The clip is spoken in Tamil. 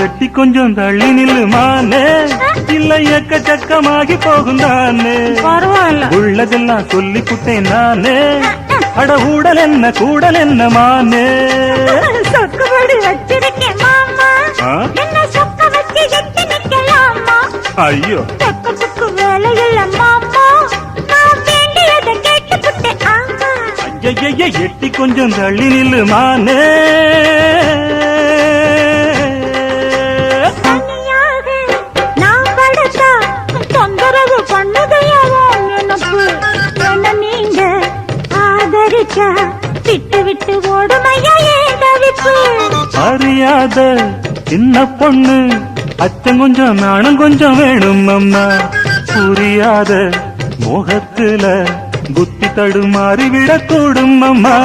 எட்டி கொஞ்சம் தள்ளி நில்லு மானே, இல்ல எக்கச்சக்கமாகி போகும் தானே. பரவாயில்ல, உள்ளதெல்லாம் சொல்லி புட்டேன் நானே, அட ஊடல் என்ன கூடல் என்ன மானே. சொக்குபடி வச்சிருக்கேன் மாமா, என்ன சொக்க வச்சு எட்டி நிக்கலாமா? ஐயோ சொக்கத்துக்கு வேலை இல்ல மாமா, நான் வேண்டியதை கேட்டுப்புட்டேன். ஆமா, ஐய எட்டி கொஞ்சம் தள்ளி நில்லு மானே. தனியாக நான் படுத்தா தொந்தரவு பண்ணுதையாவோ எனக்கு. என்ன நீங்க ஆதரிச்சா விட்டு விட்டு ஓடுமையா ஏன் தவிப்பு? அறியாத சின்ன பொண்ணு, அச்சம் கொஞ்சம் நானும் கொஞ்சம் வேணும் அம்மா. புரியாத மோகத்துல புத்தி தடுமாறி விடக்கூடும் அம்மா.